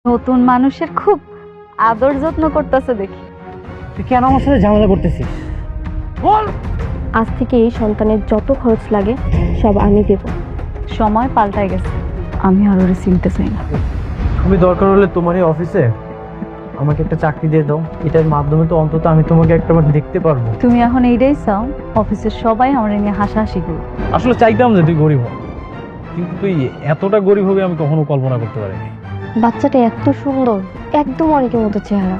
নতুন মানুষের খুব আদর যত্ন করতেছে দেখি। তুই কেন আমার সাথে ঝামেলা করতেছিস বল। আজ থেকে এই সন্তানের যত খরচ লাগে সব আমি দেব। সময় পাল্টায় গেছে, আমি আর ওরে চিনতে চাই না। তুমি দরকার হলে তোমার এই অফিসে আমাকে একটা চাকরি দিয়ে দাও, এটার মাধ্যমে তো অন্তত আমি তোমাকে একটাবার দেখতে পারবো। তুমি এখন এইটাই চাও অফিসের সবাই আমার নিয়ে হাসাহাসি করবে? আসলে চাইতাম যে তুই গরিব হ, কিন্তু তুই এতটা গরিব হবে আমি কখনো কল্পনা করতে পারিনি। বাচ্চাটা এত সুন্দর, একদম অনেকের মতো চেহারা।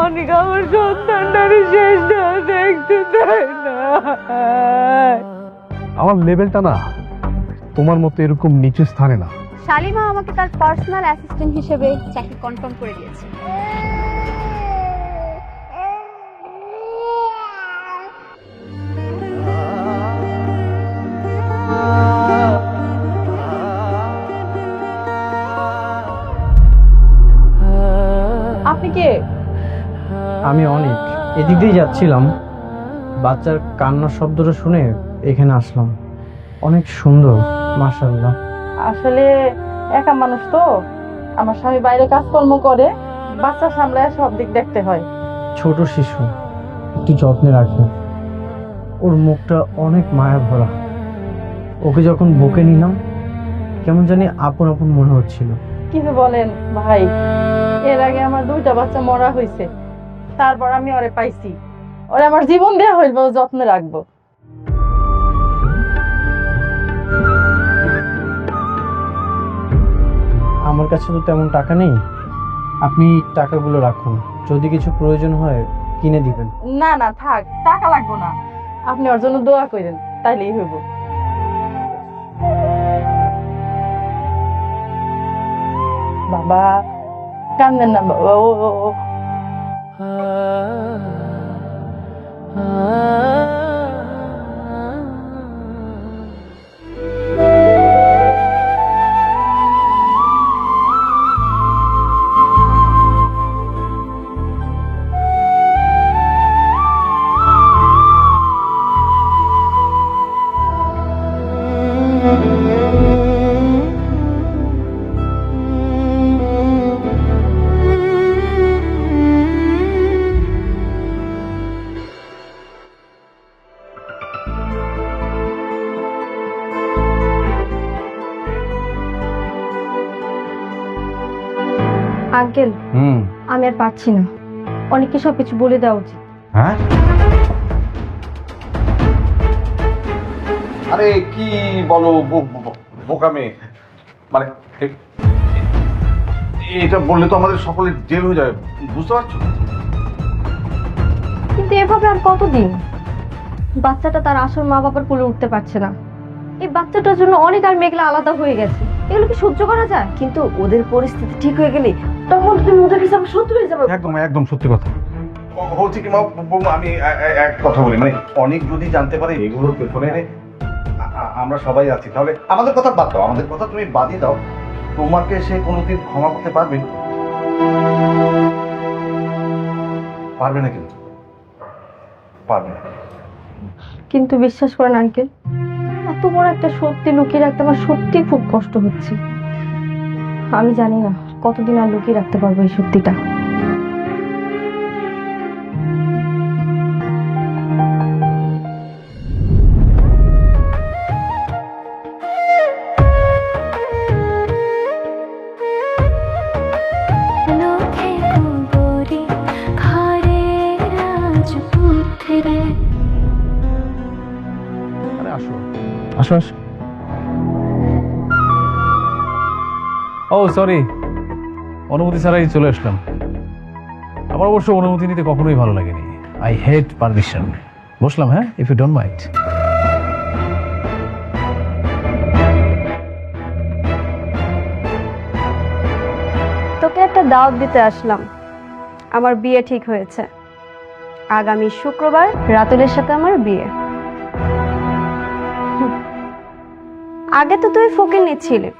অনেক আমার সন্তানটারে শেষ না দেখতে চায় না। আমার লেভেলটা না তোমার মতো এরকম নিচু স্থানে না। শালিমা আমাকে তার পার্সোনাল অ্যাসিস্ট্যান্ট হিসেবে চাকরি কনফার্ম করে দিয়েছে। আপনি কে? আমি অনেক এদিক দিয়ে যাচ্ছিলাম, বাচ্চার কান্নার শব্দটা শুনে এখানে আসলাম। অনেক সুন্দর মাশাআল্লাহ। আসলে একা মানুষ তো, আমার স্বামী বাইরে কাজকর্ম করে, বাচ্চা সামলায় সব দিক দেখতে হয়। ছোট শিশু, একটু যত্নে রাখবেন। ওর মুখটা অনেক মায়া ভরা। ওকে যখন বুকে নিলাম কেমন জানি আপন আপন মনে হচ্ছিল। কিন্তু বলেন ভাই, এর আগে আমার 2টা বাচ্চা মরা হয়েছে, তারপর আমি ওরে পাইছি। ওরে আমার জীবন দেয়া হইল, যত্নে রাখবো। আমার কাছে তো তেমন টাকা নেই, আপনি টাকাগুলো রাখুন, যদি কিছু প্রয়োজন হয় কিনে দিবেন। না না থাক, টাকা লাগবো না, আপনি ওর জন্য দোয়া করেন, তাইলেই হইব। বাবা কান্দেন না বাবা। ও আঙ্কেল, আমি আর পারছি না, অনেককে সবকিছু বলে দেওয়া উচিত। হ্যাঁ, আরে কি বলো বোকা মেয়ে, মানে এটা বললে তো আমাদের সকলের জেল হয়ে যাবে, বুঝতে পারছো? কিন্তু এভাবে আর কতদিন? বাচ্চাটা তার আসল মা বাবার কোলে উঠতে পারছে না। এই বাচ্চাটার জন্য অনেক আর মেঘলা আলাদা হয়ে গেছে, এগুলো কি সহ্য করা যায়? কিন্তু ওদের পরিস্থিতি ঠিক হয়ে গেলে তখন তুমি ওদের হিসাবে শত্রু হয়ে যাবে। একদম একদম সত্যি কথা হচ্ছে কি মা, বৌমা আমি এক কথা বলি, মানে অনেক যদি জানতে পারে এগুলোর পেছনে আমরা সবাই আছি, তাহলে আমাদের কথা বাদ দাও, আমাদের কথা তুমি বাদই দাও, তোমাকে সে কোনোদিন ক্ষমা করতে পারবে? পারবে না, কিন্তু পারবে না। কিন্তু বিশ্বাস করেন আঙ্কেল, এত বড় একটা সত্যি লুকিয়ে রাখতে আমার সত্যি খুব কষ্ট হচ্ছে। আমি জানি না কতদিন আর লুকিয়ে রাখতে পারবো এই সত্যিটা। আরে আসো আসো আসো। ও সরি, অনুমতি ছাড়াই চলে আসলাম। আমার অবশ্য অনুমতি নিতে কখনোই ভালো লাগেনি। I hate permission. বসলাম, হ্যাঁ, ইফ ইউ ডোন্ট মাইন্ড। তোকে একটা দাওয়াত দিতে আসলাম। আমার বিয়ে ঠিক হয়েছে, আগামী শুক্রবার রাতুলের সাথে আমার বিয়ে। আগে তো তুই ফকির নিচ্ছিলি,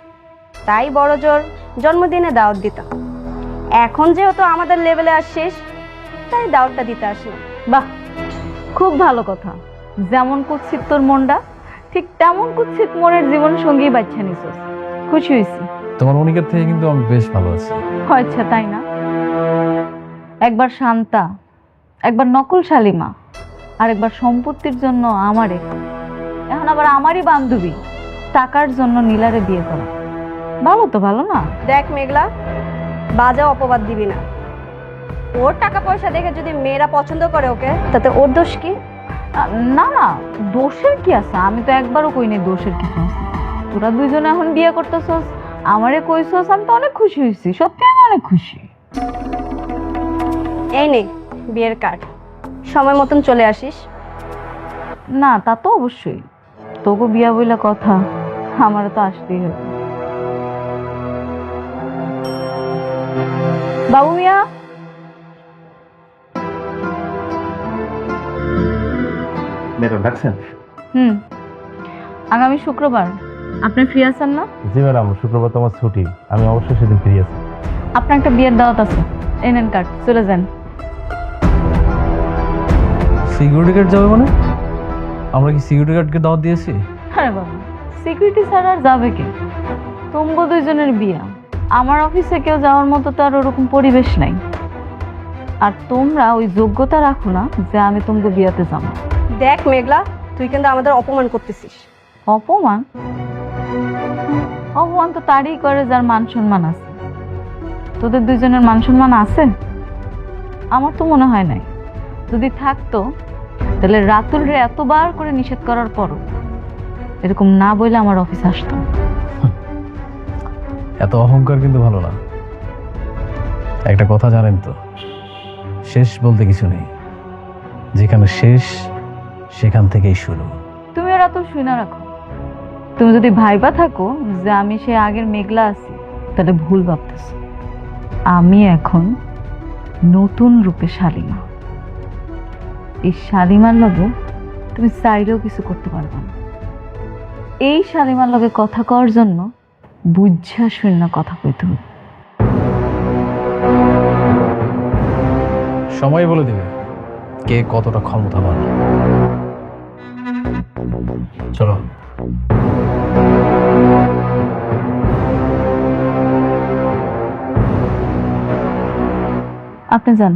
তাই বড় জোর জন্মদিনে দাওয়াত দিতাম। এখন যেহেতু আমাদের লেভেলে আসছিস, তাই দাওয়াতটা দিতে আসলাম। বাহ, খুব ভালো কথা। যেমন কুৎসিত তোর মনটা, ঠিক তেমন কুৎসিত মনের জীবন সঙ্গী বাচ্চা নিছিস। খুশি হয়েছি। তোমার অনিকের থেকে কিন্তু আমি বেশ ভালো আছি। আচ্ছা তাই না? একবার শান্তা, একবার নকল শালিমা, আর একবার সম্পত্তির জন্য আমারে, এখন আবার আমারই বান্ধবী টাকার জন্য নীলারে বিয়ে করা। ভালো তো ভালো না? দেখ মেঘলা, বাজে অপবাদ দিবি না। ওর টাকা পয়সা দেখে যদি মেয়েরা পছন্দ করে ওকে, তাতে ওর দোষ কি? না না, দোষের কি আছে? আমি তো একবারও কই নাই দোষের কিছু আছে। তোরা দুইজনে এখন বিয়ে করতেছস, আমারে কইছস, আমি তো অনেক খুশি হয়েছি, সত্যি আমি অনেক খুশি। এই নে বিয়ের কার্ড, সময় মতন চলে আসিস। না তা তো অবশ্যই, তোকে বিয়া বইলা কথা, আমারও তো আসতেই হবে। বাবু মিয়া, ম্যাডাম ডাকছেন? আগামী শুক্রবার আপনি ফ্রি আছেন না? জি ম্যাডাম, শুক্রবার তোমার ছুটি, আমি অবশ্যই সেদিন ফ্রি আছি। আপনার একটা বিয়ের দাওয়াত আছে, এই নেন কার্ড, চলে যান। সিকিউরিটি গার্ড যাবে মানে? আমরা কি সিকিউরিটি গার্ডকে দাওয়াত দিয়েছি? আরে বাবা, সিকিউরিটি ছাড়া আর যাবে কে? তোমগো দুইজনের বিয়া, আমার অফিসে কেউ যাওয়ার মতো তো আর ওরকম পরিবেশ নাই। আর তোমরা ওই যোগ্যতা রাখো না যে আমি তোমগো বিয়াতে যাবো। দেখ মেঘলা, তুই কিন্তু আমাদের অপমান করতেছিস। অপমান? অপমান তো তারই করে যার মান সম্মান আছে। তোদের দুইজনের মান সম্মান আছে? আমার তো মনে হয় নাই। যদি থাকতো তাহলে রাতুল রে এতবার করে নিষেধ করার পরও এরকম না বলে আমার অফিস আসতো। এত অহংকার কিন্তু ভালো না। একটা কথা জানেন তো, শেষ বলতে কিছু নেই, যেখানে শেষ সেখান থেকেই শুরু। তুমি রাতুল শুনে রাখো, তুমি যদি ভাইবা থাকো যে আমি সে আগের মেঘলা আছি, তাহলে ভুল ভাবতেছ। আমি এখন নতুন রূপে শালিমা। এই শালিমার লগে তুমি চাইলেও কিছু করতে পারবে না। এই শালিমার লগে কথা কওয়ার জন্য বুঝা শূন্য কথা কইতে হবে। সময় বলে দেবে কে কতটা ক্ষমতাবান। চলো। আপনি জান।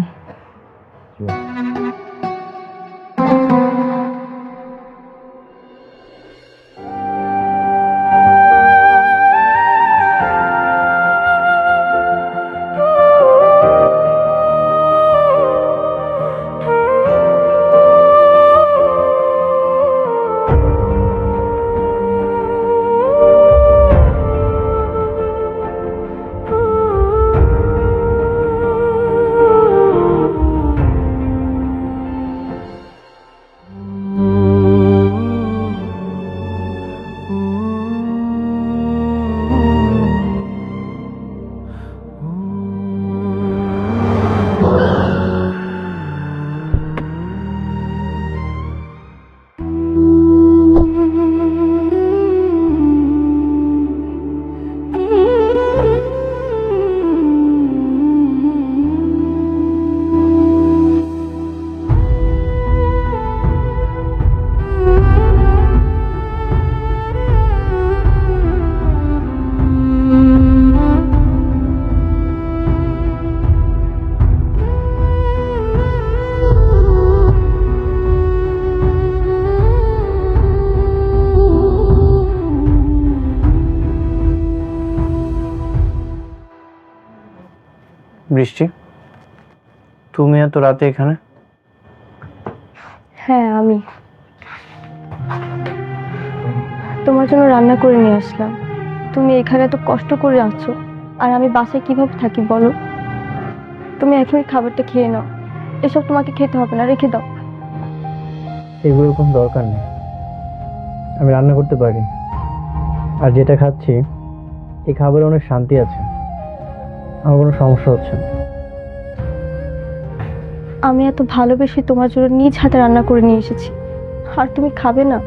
বৃষ্টি, তুমি এত রাতে এখানে? হ্যাঁ আমি তোমার জন্য রান্না করে নিয়ে আসলাম। তুমি এখানে এত কষ্ট করে আছো, আর আমি বাসায় কিভাবে থাকি বলো? তুমি এখনই খাবারটা খেয়ে নাও, এসব তোমাকে খেতে হবে না, রেখে দাও। এগুলোর কোনো দরকার নেই, আমি রান্না করতে পারি। আর যেটা খাচ্ছি এই খাবারে অনেক শান্তি আছে, আমার কোনো সমস্যা হচ্ছে না। আমি এত ভালোবেসে তোমার জন্য নিজ হাতে রান্না করে নিয়ে এসেছি, আর তুমি খাবে না?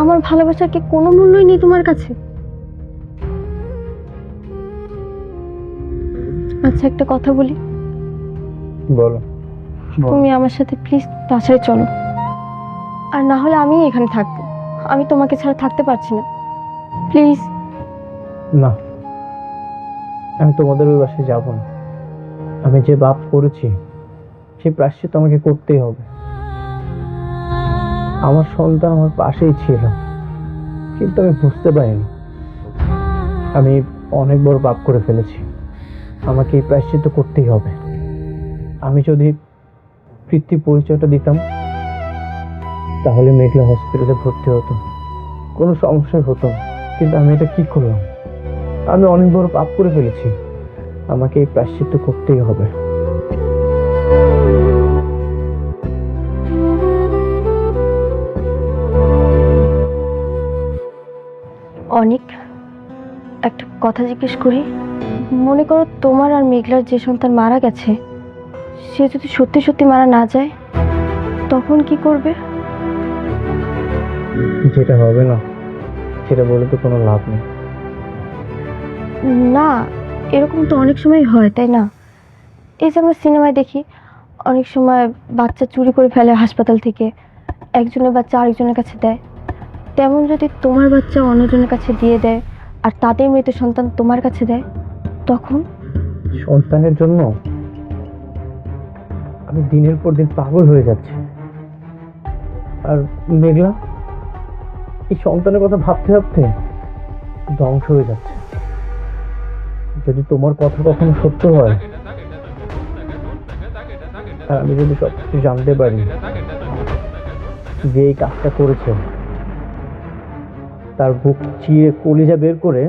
আমার ভালোবাসার কি কোনো মূল্যই নেই তোমার কাছে? আচ্ছা একটা কথা বলি, বলো। তুমি আমার সাথে প্লিজ বাসায় চলো, আর না হলে আমি এখানে থাকবো। আমি তোমাকে ছাড়া থাকতে পারছি না, প্লিজ। না, আমি তোমাদের ওই বাসায় যাব না। আমি যে পাপ করেছি সেই প্রায়শ্চিত্ত আমাকে করতেই হবে। আমার সন্তান আমার পাশেই ছিল, কিন্তু আমি বুঝতে পারিনি আমি অনেক বড় পাপ করে ফেলেছি। আমাকে এই প্রায়শ্চিত্ত করতেই হবে। আমি যদি পিতৃ পরিচয়টা দিতাম তাহলে মেঘলা হসপিটালে ভর্তি হতো, কোনো সমস্যাই হতো না। কিন্তু আমি এটা কি করলাম? আমি অনেক বড় পাপ করে ফেলেছি। আমাকে এই প্রায়শ্চিত্ত করতেই হবে। অনেক একটা কথা জিজ্ঞেস করি। মনে করো তোমার আর মেঘলার যে সন্তান মারা গেছে, সে যদি সত্যি সত্যি মারা না যায়, তখন কি করবে? যেটা হবে না সেটা বলে তো কোনো লাভ নেই। না, এরকম তো অনেক সময় হয়, তাই না? এই যে আমরা সিনেমায় দেখি, অনেক সময় বাচ্চা চুরি করে ফেলে হাসপাতাল থেকে, একজনের বাচ্চা আরেকজনের কাছে দেয়। তেমন যদি তোমার বাচ্চা অন্যজনের কাছে দিয়ে দেয় আর তাদের মৃত সন্তান তোমার কাছে দেয়, তখন? সন্তানের জন্য আমি দিনের পর দিন পাগল হয়ে যাচ্ছি। আর মেঘলা এই সন্তানের কথা ভাবতে ভাবতে ধ্বংস হয়ে যাচ্ছে। যদি তোমার কথা কখনো সত্য হয় আর আমি যদি সবকিছু জানতে পারি যে এই কাজটা করেছে, তার বুক চিরে কলিজা বের করে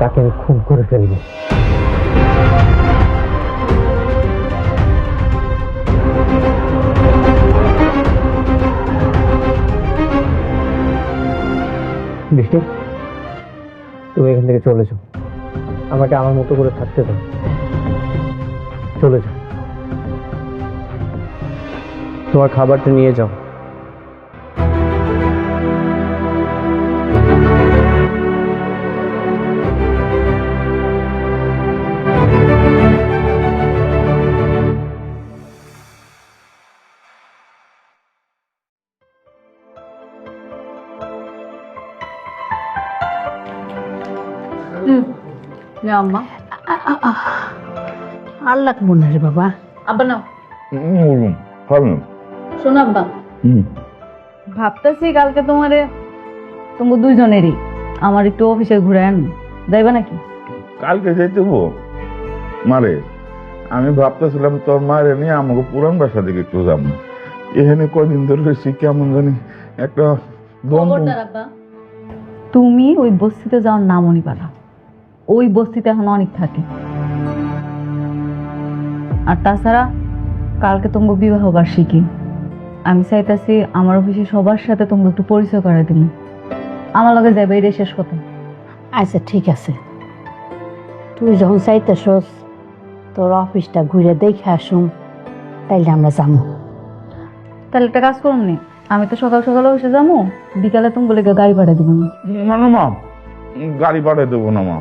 তাকে আমি খুন করে ফেলবো। বৃষ্টি, তুমি এখান থেকে চলে যাও। আমাকে আমার মতো করে থাকতে দাও। চলে যাও। তোমার খাবারটা নিয়ে যাও। আম্মা, আর লাগবো না রে বাবা। আব্বা নাও। শোনো আব্বা, ভাবতেছি কালকে তোমারে তোমার দুইজনেরই আমার একটু অফিসে ঘুরে আন, যাইবা নাকি? কালকে যাইতে মারে, আমি ভাবতেছিলাম তোর মায়ের নিয়ে আমাকে পুরান বাসা দিকে একটু যাবো। এখানে কদিন ধরে রয়েছি, কেমন জানি একটা খবরদার আব্বা, তুমি ওই বস্তিতে যাওয়ার নামও নিবা না। ওই বস্তিতে এখন অনেক থাকে। আর তাছাড়া কালকে তোমার বিবাহ বার্ষিকী, আমি চাইতেছি আমার অফিসে সবার সাথে তোমাকে একটু পরিচয় করে দিন। আমার লগে যাবে, এটাই শেষ কথা। আচ্ছা ঠিক আছে, তুই যখন চাইতেছস তোর অফিসটা ঘুরে দেখে আসুন, তাইলে আমরা যাবো। তাহলে একটা কাজ করুন নি, আমি তো সকাল সকাল অফিসে যাবো, বিকালে তুমি বলে গাড়ি ভাড়া দিব না। না না মা, গাড়ি পাঠিয়ে দেবো না মা।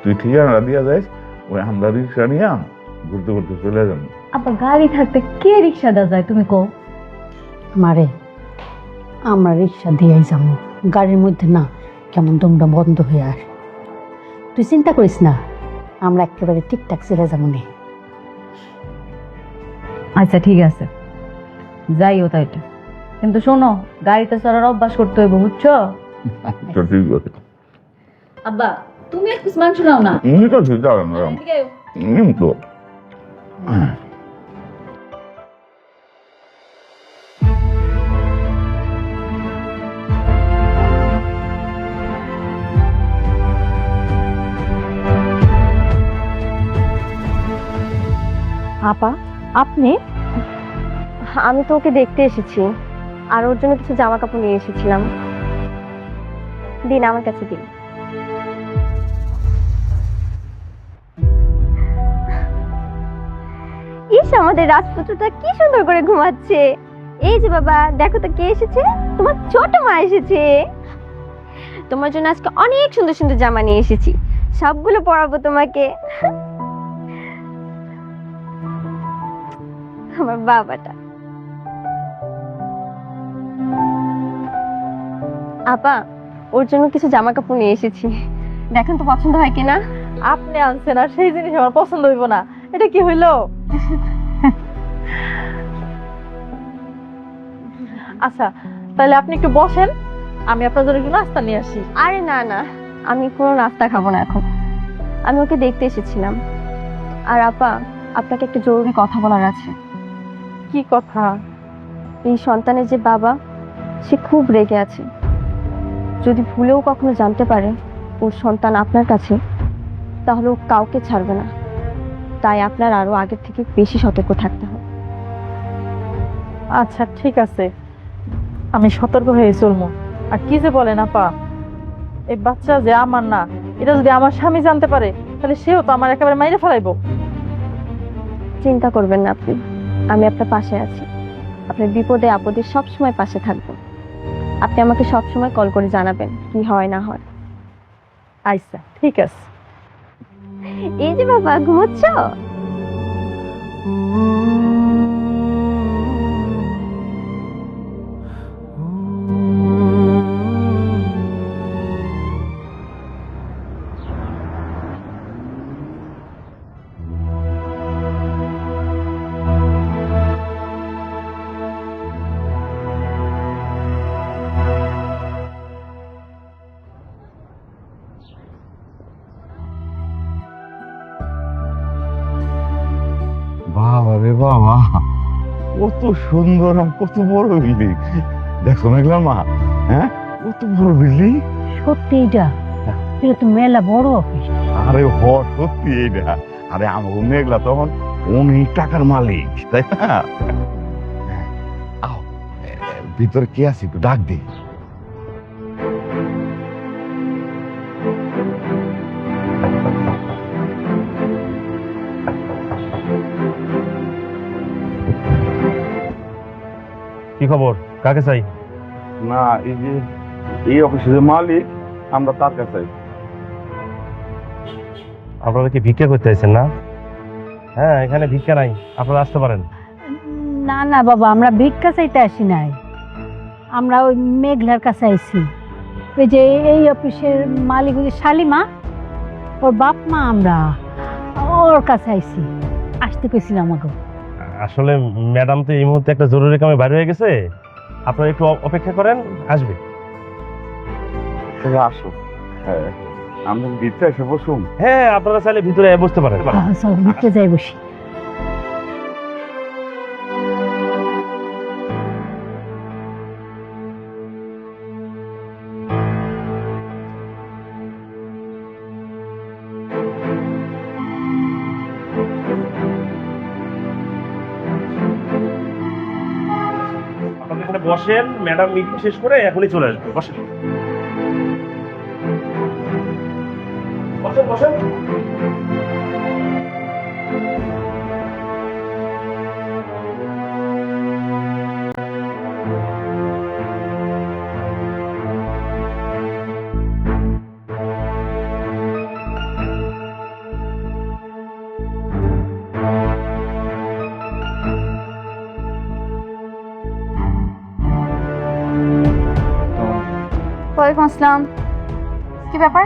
তুই ঠিকানা দিয়া যাইস, ওই আমরা রিক্সা নিয়ে ঘুরতে ঘুরতে চলে যাবো। আবার গাড়ি থাকতে কে রিক্সা দেওয়া যায় তুমি কও? মারে, আমরা রিক্সা দিয়েই যাবো, গাড়ির মধ্যে না কেমন দমটা বন্ধ হয়ে আসে। তুই চিন্তা করিস না, আমরা একেবারে ঠিকঠাক চলে যাবো নি। আচ্ছা ঠিক আছে, যাইও তাইলে। কিন্তু শোনো, গাড়িতে চড়ার অভ্যাস করতে হইব, বুঝছো? আচ্ছা ঠিক আছে। আব্বা, তুমি এক পিস মাংস নাও না। ঠিক আছে, যাবেন তো। আপা, আপনি? আমি তো ওকে দেখতে এসেছি, আর ওর জন্য কিছু জামা কাপড় নিয়ে এসেছিলাম। দিন, আমার কাছে দিন। ইস, আমাদের রাজপুত্রটা কি সুন্দর করে ঘুমাচ্ছে। এই যে বাবা, দেখো তো কে এসেছে। তোমার ছোট মা এসেছে। তোমার জন্য আজকে অনেক সুন্দর সুন্দর জামা নিয়ে এসেছি, সবগুলো পরাবো তোমাকে। আমার বাবাটা। আপা, ওর জন্য কিছু জামা কাপড় নিয়ে এসেছি, দেখেন তো পছন্দ হয় কিনা। আপনি আনছেন আর সেই জিনিস আমার পছন্দ হইব না, এটা কি হইলো? আচ্ছা তাহলে আপনি একটু বসেন, আমি আপনার জন্য একটু নাস্তা নিয়ে আসি। আরে না না, আমি কোনো নাস্তা খাবো না এখন, আমি ওকে দেখতে এসেছিলাম। আর আপা, আপনাকে একটা জরুরি কথা বলার আছে। কি কথা? এই সন্তানের যে বাবা, সে খুব রেগে আছে। যদি ভুলেও কখনো জানতে পারে ওর সন্তান আপনার কাছে, তাহলে ও কাউকে ছাড়বে না। তাই আপনার আরো আগের থেকে বেশি সতর্ক থাকতে হবে। আচ্ছা ঠিক আছে, আমি সতর্ক হয়ে চলবো। আর কি যে বলেন আপা, এই বাচ্চা যে আমার না, এটা যদি আমার স্বামী জানতে পারে তাহলে সেও তো আমার একেবারে মাইরে ফেলাইবো। চিন্তা করবেন না আপনি, আমি আপনার পাশে আছি। আপনার বিপদে আপদে সবসময় পাশে থাকবো। আপনি আমাকে সবসময় কল করে জানাবেন কি হয় না হয়। আচ্ছা ঠিক আছে। এই যে বাবা, ঘুমোচ্ছ? বাবা রে বাবা, কত সুন্দর আর কত বড় বিল্ডিং। দেখো মেঘলার মা, হ্যাঁ কত বড় বিল্ডিং। সত্যি এটা তো মেলা বড় অফিস। আরে হ, সত্যি এইটা। আরে আমাকে মেঘলা তখন অনেক টাকার মালিক, তাই না? আও, ভিতরে কে আছে একটু ডাক দে। কি খবর, কাকে চাই? না, এই যে এই অফিসের যে মালিক, আমরা তার কাছে। আপনারা কি ভিক্ষা করতে আইছেন না? হ্যাঁ, এখানে ভিক্ষা নাই, আপনারা আসতে পারেন। না না বাবা, আমরা ভিক্ষা চাইতে আসি নাই, আমরা ওই মেঘলার কাছে আইছি। ওই যে এই অফিসের মালিক ওই যে শালিমা, ওর বাপ মা, আমরা ওর কাছে আইছি, আসতে কইছিলাম আমাকে। আসলে ম্যাডাম তো এই মুহূর্তে একটা জরুরি কামে বাইরে হয়ে গেছে, আপনারা একটু অপেক্ষা করেন, আসবে। আসো, হ্যাঁ আমরা ভিতরে এসে বসুন। হ্যাঁ, আপনারা চাইলে ভিতরে বসতে পারেন। চল ভিতরে যাই বসি। আপনারা এখানে বসেন, ম্যাডাম মিটিং শেষ করে এখনই চলে আসবে। বসেন বসেন বসেন। ওয়ালাইকুম আসসালাম। কি ব্যাপার,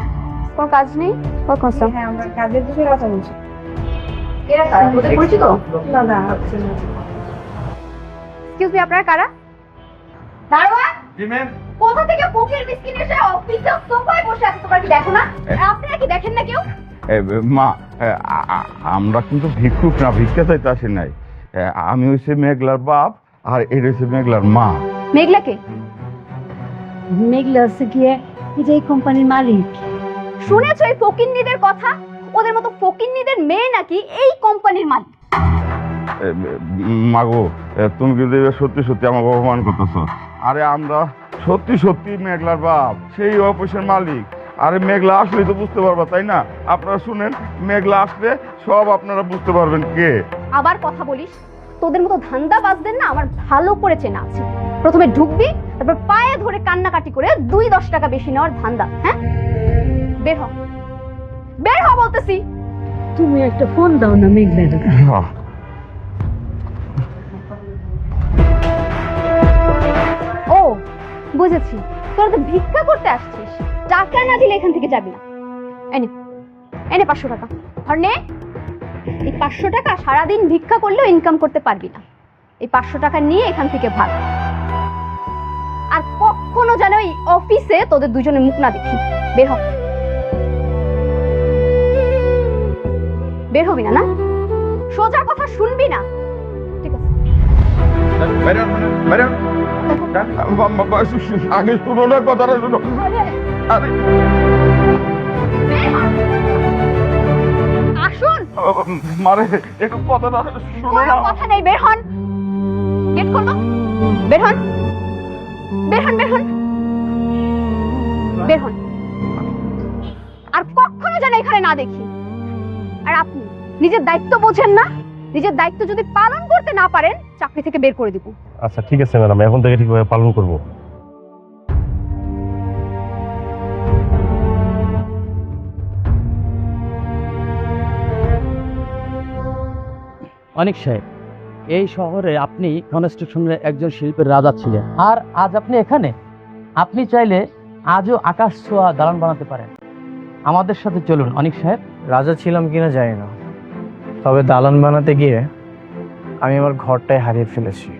কোনো কাজ নেই? ওয়ালাইকুম আসসালাম। হ্যাঁ, আমরা কাজের বিষয়ে কথা বলছি। এরা কারা, ওদের পরিচিত? না না, এক্সকিউজ মি, আপনারা কারা? দারোয়ান, জি ম্যাম। কোথা থেকে ফকির মিসকিন এসে অফিসে সোফায় বসে আছে, তোমরা কি দেখো না? আপনারা কি দেখেন না কেউ? মা, আমরা কিন্তু ভিক্ষুক না, ভিক্ষা চাইতে আসি নাই। আমি হচ্ছে মেঘলার বাপ, আর এটা হচ্ছে মেঘলার মা। মেঘলাকে মেঘলা হচ্ছে গিয়ে এই যে এই কোম্পানির মালিক। শুনেছো এই ফকিন্নিদের কথা? ওদের মতো ফকিন্নিদের মেয়ে নাকি এই কোম্পানির মালিক। মাগো, তুমি কিন্তু এবার সত্যি সত্যি আমাকে অপমান করতেছ। আরে আমরা সত্যি সত্যি মেঘলার বাপ, সেই অফিসের মালিক। আরে মেঘলা আসলে তো বুঝতে পারবা, তাই না? আপনারা শুনেন, মেঘলা আসলে সব আপনারা বুঝতে পারবেন কে। আবার কথা বলিস? তোদের মতো ধান্দাবাজদের না আমার ভালো করে চেনা আছে। প্রথমে ঢুকবি, তারপর পায়ে ধরে কান্নাকাটি করে 2-10 টাকা বেশি নেওয়ার ধান্দা। হ্যাঁ, বের হ, বের হ বলতেছি। তুমি একটা ফোন দাও না মেঘলার। ও বুঝেছি, তোরা তো ভিক্ষা করতে আসছিস, টাকা না দিলে এখান থেকে যাবি না। এনে 500 টাকা। আর নে, এই 500 টাকা সারাদিন ভিক্ষা করলেও ইনকাম করতে পারবি না। এই 500 টাকা নিয়ে এখান থেকে ভাগ। আর কখনো যেন এই অফিসে তোদের দুজনের মুখ না দেখি। বের হ। বের হবি না? না সোজা কথা শুনবি না, ঠিক আছে? বাইরে বাইরে আগে শুনো না, কথাটা শুনো। আরে আসুন। মারে একটু কথাটা শুনো কোনো না। কথা নেই, বের হন। গেট খোলো, বের হন, বের হন, বের হন, বের হন। আর কখনো যেন এখানে না দেখি। আর আপনি নিজের দায়িত্ব বোঝেন না? নিজের দায়িত্ব যদি পালন করতে না পারেন, চাকরি থেকে বের করে দিব। আচ্ছা ঠিক আছে ম্যাডাম, এখন থেকে ঠিকভাবে পালন করব। অনেক সাহেব, এই শহরে আপনি কনস্ট্রাকশনের একজন শিল্পের রাজা ছিলেন, আর আজ আপনি এখানে। আপনি চাইলে আজও আকাশ ছোঁয়া দালান বানাতে পারেন। আমাদের সাথে চলুন অনেক সাহেব। রাজা ছিলাম কিনা জানি না, তবে দালান বানাতে গিয়ে আমি আমার ঘরটাই হারিয়ে ফেলেছি।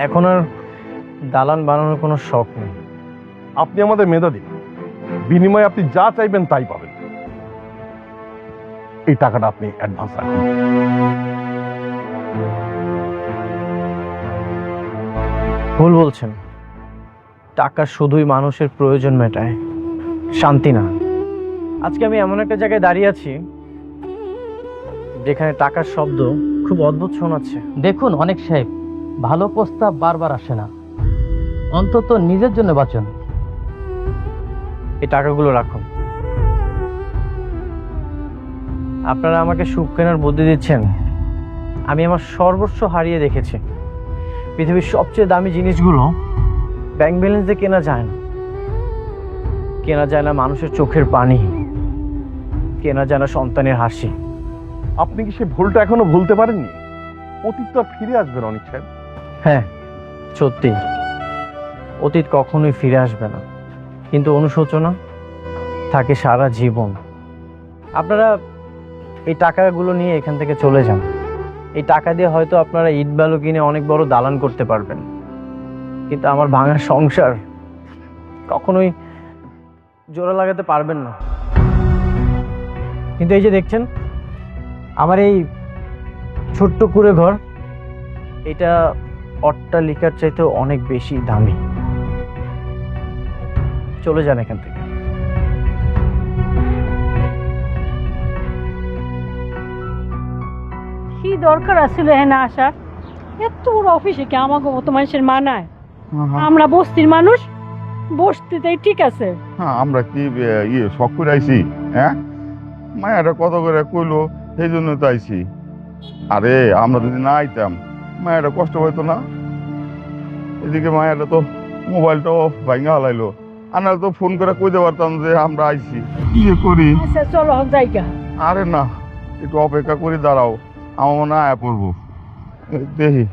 এখন আর দালান বানানোর কোনো শখ নেই। আপনি আমাদের মেধাবী, বিনিময়ে আপনি যা চাইবেন তাই পাবেন। এই টাকাটা আপনি অ্যাডভান্স রাখুন। ভুল বলছেন, টাকা শুধুই মানুষের প্রয়োজন মেটায়, শান্তি না। আজকে আমি এমন একটা জায়গায় দাঁড়িয়ে আছি যেখানে টাকার শব্দ খুব অদ্ভুত শোনাচ্ছে। দেখুন অনেক সাহেব, ভালো প্রস্তাব বারবার আসে না, অন্তত নিজের জন্য বাঁচুন। এই টাকাগুলো রাখুন। আপনারা আমাকে সুখ কেনার বুদ্ধি দিচ্ছেন। আমি আমার সর্বস্ব হারিয়ে দেখেছি। পৃথিবীর সবচেয়ে দামি জিনিসগুলো ব্যাংক ব্যালেন্স দিয়ে কেনা যায় না। কেনা যায় না মানুষের চোখের পানি, কেনা যায় না সন্তানের হাসি। আপনি কি সেই ভুলটা এখনো ভুলতে পারেননি? অতীত তো আর ফিরে আসবে না অনেক সাহেব। হ্যাঁ সত্যি, অতীত কখনোই ফিরে আসবে না, কিন্তু অনুশোচনা থাকে সারা জীবন। আপনারা এই টাকাগুলো নিয়ে এখান থেকে চলে যান। এই টাকা দিয়ে হয়তো আপনারা ইট বালু কিনে অনেক বড় দালান করতে পারবেন, কিন্তু আমার ভাঙা সংসার কখনোই জোড়া লাগাতে পারবেন না। কিন্তু এই যে দেখছেন আমার এই ছোট্ট কুঁড়ে ঘর, এটা অট্টালিকার চাইতেও অনেক বেশি দামি। চলে যান এখান থেকে। কি দরকার আছিল এখানে আসার? এত বড় অফিসে কি আমাকে মতো মানুষের মানায়? আমরা বস্তির মানুষ, বস্তিতেই ঠিক আছে। হ্যাঁ, আমরা কি শখ করে আইছি? হ্যাঁ, মায়াটা কত করে কইলো, সেই জন্য তো আইছি। আরে আমরা যদি না আইতাম মায়াটা কষ্ট হইতো না। এদিকে মায়াটা তো মোবাইলটাও ভাঙা হালাইলো, আনার তো ফোন করে কইতে পারতাম যে আমরা আইছি। কি যে করি? আচ্ছা চলো জায়গা। আরে না, একটু অপেক্ষা করে দাঁড়াও, আমার মনে হয় আয়া পড়বো। দেখি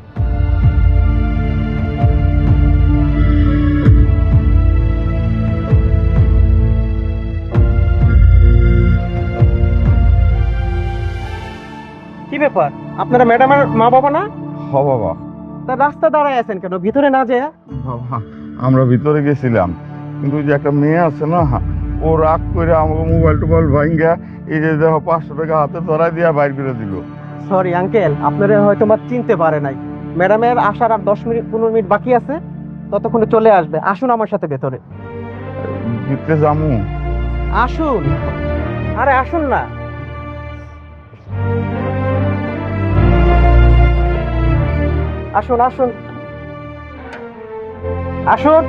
কি ব্যাপার, আপনারা ম্যাডামের মা বাবা না? হ বাবা। তা রাস্তা দাঁড়ায় আছেন কেন, ভিতরে না যায়? বাবা, আমরা ভিতরে গেছিলাম, কিন্তু ওই যে একটা মেয়ে আছে না, ও রাগ করে আমাকে মোবাইল টোবাইল ভাঙ্গা এই যে দেখো 500 টাকা হাতে ধরাই দিয়া বাইর করে দিল। সরি আঙ্কেল, আপনারা হয়তো বা চিনতে পারে নাই। ম্যাডামের আসার আর 10 মিনিট 15 মিনিট বাকি আছে, ততক্ষণে চলে আসবে। আসুন আমার সাথে ভেতরে। ভিতরে যামু? আসুন, আরে আসুন না। আসুন আসুন আসুন।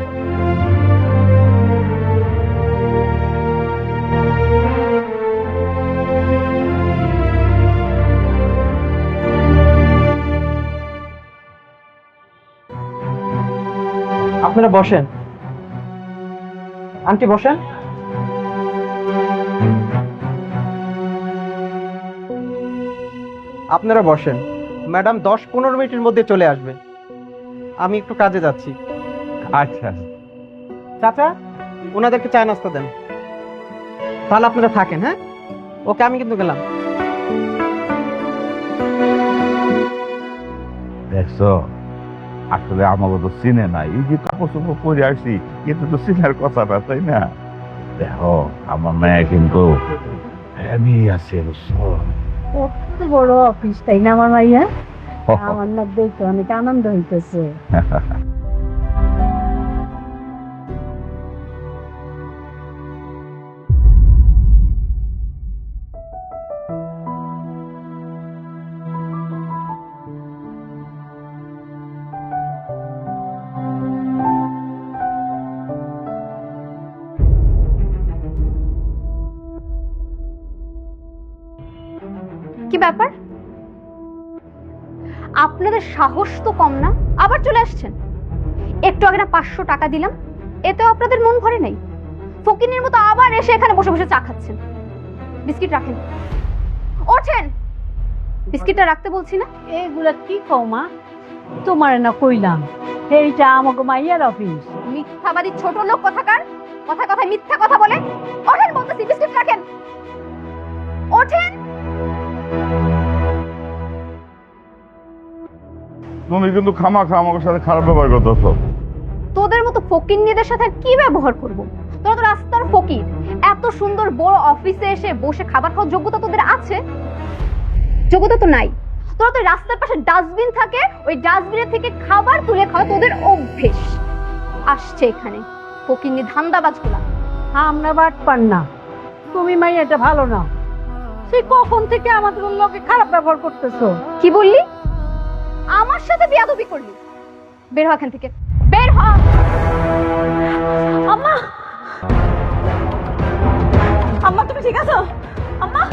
আপনারা বসেন, আন্টি বসেন। আপনারা বসেন। ম্যাডাম 10-15 মিনিটের মধ্যে চলে আসবে। আমি একটু কাজে যাচ্ছি। আচ্ছা চাচা, ওনাদেরকে চা নাস্তা দেন। তাহলে আপনারা থাকেন। হ্যাঁ, ওকে, আমি কিন্তু গেলাম। দেখছো, আসলে আমাকে তো চিনে না, এই যে কাপড় চোপড় পরে আসছি, কিন্তু তো চিনার কথাটা, তাই না? দেখো আমার মেয়ে কিন্তু আমি আছে, বুঝছো? কত বড় অফিস, তাই না আমার মাইয়া? আমার না দেখতে অনেক আনন্দ হইতেছে। কি ব্যাপার, আপনাদের সাহস তো কম না, আবার চলে আসছেন। একটু আগে না 500 টাকা দিলাম, এতেও আপনাদের মন ভরে নাই। ফকিনের মতো আবার এসে এখানে বসে বসে চা খাচ্ছেন। বিস্কিট রাখেন, ওঠেন। বিস্কিটটা রাখতে বলছি না। এগুলা কি কও মা? তোমার না কইলাম এইটা আমাকে মাইয়ার অফিস। মিথ্যাবাদী ছোট লোক কোথাকার, কথায় কথায় মিথ্যা কথা বলে। ওঠেন বলতেছি, বিস্কিট রাখেন, ওঠেন। তুমি কিন্তু খামাখা আমার সাথে খারাপ ব্যবহার করতেছো। তোদের মতো ফকিন্নিদের সাথে আর কি ব্যবহার করব? তোরা তো রাস্তার ফকির। এত সুন্দর বড় অফিসে এসে বসে খাবার খাওয়ার যোগ্যতা তোদের আছে? যোগ্যতা তো নাই। তোরা তো রাস্তার পাশে ডাস্টবিন থাকে, ওই ডাস্টবিনের থেকে খাবার তুলে খাওয়া তোদের অভ্যেস। আসছে এখানে ফকিন্নি ধান্দাবাজগুলা। আমরা বাটপার না, তুমি মাইয়াটা ভালো না। সে কখন থেকে আমাদের লোকে খারাপ ব্যবহার করতেছো? কি বললি? আমার সাথে বেয়াদবি করলি? বের হ এখান থেকে, বের হ। আম্মা, আম্মা তুমি ঠিক আছো? আম্মা